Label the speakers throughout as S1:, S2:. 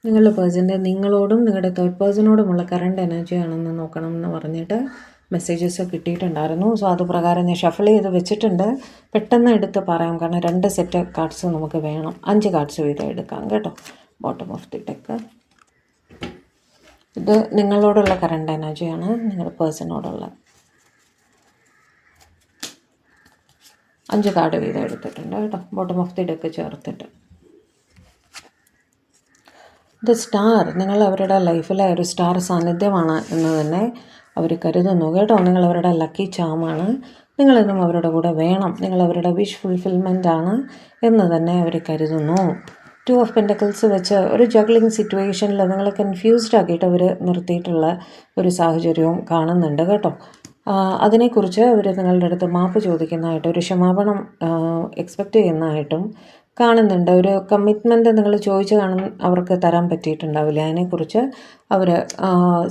S1: നിങ്ങളുടെ പേഴ്സൻ്റെ നിങ്ങളോടും നിങ്ങളുടെ തേർഡ് പേഴ്സണോടുമുള്ള കറണ്ട് എനർജി ആണെന്ന് നോക്കണം എന്ന് പറഞ്ഞിട്ട് മെസ്സേജസ് കിട്ടിയിട്ടുണ്ടായിരുന്നു. സോ അത് പ്രകാരം ഞാൻ ഷഫിൾ ചെയ്ത് വെച്ചിട്ടുണ്ട്. പെട്ടെന്ന് എടുത്ത് പറയാം, കാരണം 2 സെറ്റ് കാർഡ്സ് നമുക്ക് വേണം. 5 കാർഡ്സ് വീതം എടുക്കാം കേട്ടോ. Bottom of the deck. ഇത് നിങ്ങളോടുള്ള കറണ്ട് എനർജിയാണ്, നിങ്ങളുടെ പേഴ്സണോടുള്ള. 5 കാർഡ് വീതം എടുത്തിട്ടുണ്ട് കേട്ടോ, ബോട്ടം ഓഫ് ദി ഡെക്ക് ചേർത്തിട്ട്. ദ സ്റ്റാർ നിങ്ങൾ അവരുടെ ലൈഫിലെ ഒരു സ്റ്റാർ സാന്നിധ്യമാണ് എന്ന് തന്നെ അവർ കരുതുന്നു കേട്ടോ. നിങ്ങൾ അവരുടെ ലക്കി ചാമാണ്. നിങ്ങളെന്നും അവരുടെ കൂടെ വേണം. നിങ്ങൾ അവരുടെ വിഷ് ഫുൾഫിൽമെൻ്റ് ആണ് എന്ന് തന്നെ അവർ കരുതുന്നു. 2 ഓഫ് പെൻറ്റക്കിൾസ് വെച്ച് ഒരു ജഗ്ലിംഗ് സിറ്റുവേഷനിൽ നിങ്ങൾ കൺഫ്യൂസ്ഡ് ആക്കിയിട്ട് അവർ നിർത്തിയിട്ടുള്ള ഒരു സാഹചര്യവും കാണുന്നുണ്ട് കേട്ടോ. അതിനെക്കുറിച്ച് അവർ നിങ്ങളുടെ അടുത്ത് മാപ്പ് ചോദിക്കുന്നതായിട്ടും ഒരു ക്ഷമാപണം എക്സ്പെക്റ്റ് ചെയ്യുന്നതായിട്ടും കാണുന്നുണ്ട്. ഒരു കമ്മിറ്റ്മെൻറ്റ് നിങ്ങൾ ചോദിച്ച് അവർക്ക് തരാൻ പറ്റിയിട്ടുണ്ടാവില്ല. അതിനെക്കുറിച്ച് അവർ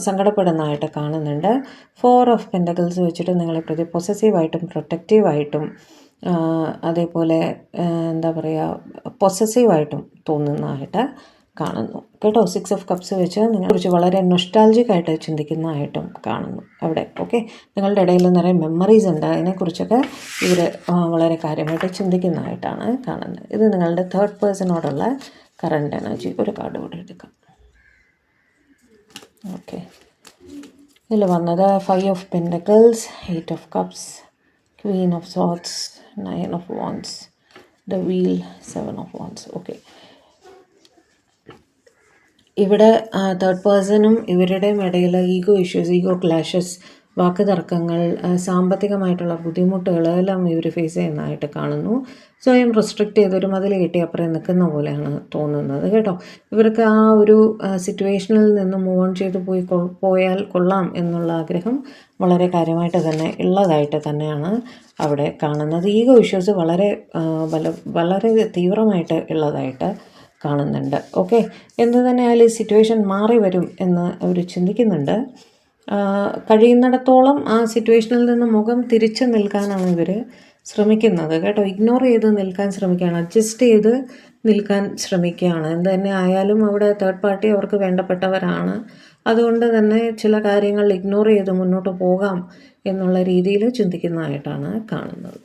S1: സങ്കടപ്പെടുന്നതായിട്ട് കാണുന്നുണ്ട്. 4 ഓഫ് പെൻറ്റക്കിൾസ് വെച്ചിട്ട് നിങ്ങളെ പ്രതി പൊസസീവായിട്ടും പ്രൊട്ടക്റ്റീവായിട്ടും അതേപോലെ എന്താ പറയുക പൊസസീവായിട്ടും തോന്നുന്നതായിട്ട് കാണുന്നു കേട്ടോ. 6 ഓഫ് കപ്സ് വെച്ച് നിങ്ങളെക്കുറിച്ച് വളരെ നൊസ്റ്റാൾജിക്കായിട്ട് ചിന്തിക്കുന്നതായിട്ടും കാണുന്നു അവിടെ. ഓക്കെ, നിങ്ങളുടെ ഇടയിൽ നിറയെ മെമ്മറീസ് ഉണ്ട്. അതിനെക്കുറിച്ചൊക്കെ ഇവർ വളരെ കാര്യമായിട്ട് ചിന്തിക്കുന്നതായിട്ടാണ് കാണുന്നത്. ഇത് നിങ്ങളുടെ തേർഡ് പേഴ്സണോടുള്ള കറണ്ട് എനർജി. ഒരു കാർഡ് കൂടെ എടുക്കാം. ഓക്കെ, ഇതിൽ വന്നത് 5 of pentacles, 8 of cups, Queen of swords, 9 of wands, the wheel, 7 of wands. Okay, ഇവിടെ തേർഡ് പേഴ്സണും ഇവരുടെയും ഇടയിൽ ഈഗോ ഇഷ്യൂസ്, ഈഗോ ക്ലാഷസ്, വാക്ക് തർക്കങ്ങൾ, സാമ്പത്തികമായിട്ടുള്ള ബുദ്ധിമുട്ടുകൾ എല്ലാം ഇവർ ഫേസ് ചെയ്യുന്നതായിട്ട് കാണുന്നു. സ്വയം റെസ്ട്രിക്റ്റ് ചെയ്തൊരു മതിൽ കെട്ടി അപ്പുറം നിൽക്കുന്ന പോലെയാണ് തോന്നുന്നത് കേട്ടോ. ഇവർക്ക് ആ ഒരു സിറ്റുവേഷനിൽ നിന്ന് മൂവ് ഓൺ ചെയ്ത് പോയാൽ കൊള്ളാം എന്നുള്ള ആഗ്രഹം വളരെ കാര്യമായിട്ട് തന്നെ ഉള്ളതായിട്ട് തന്നെയാണ് അവിടെ കാണുന്നത്. ഈഗോ ഇഷ്യൂസ് വളരെ തീവ്രമായിട്ട് ഉള്ളതായിട്ട് കാണുന്നുണ്ട്. ഓക്കെ, എന്ത് തന്നെ ആയാലും സിറ്റുവേഷൻ മാറി വരും എന്ന് അവർ ചിന്തിക്കുന്നുണ്ട്. കഴിയുന്നിടത്തോളം ആ സിറ്റുവേഷനിൽ നിന്ന് മുഖം തിരിച്ചു നിൽക്കാനാണ് ഇവർ ശ്രമിക്കുന്നത് കേട്ടോ. ഇഗ്നോർ ചെയ്ത് നിൽക്കാൻ ശ്രമിക്കുകയാണ്, അഡ്ജസ്റ്റ് ചെയ്ത് നിൽക്കാൻ ശ്രമിക്കുകയാണ്. എന്ത് തന്നെ ആയാലും അവിടെ തേർഡ് പാർട്ടി അവർക്ക് വേണ്ടപ്പെട്ടവരാണ്. അതുകൊണ്ട് തന്നെ ചില കാര്യങ്ങൾ ഇഗ്നോർ ചെയ്ത് മുന്നോട്ട് പോകാം എന്നുള്ള രീതിയിൽ ചിന്തിക്കുന്നതായിട്ടാണ് കാണുന്നത്.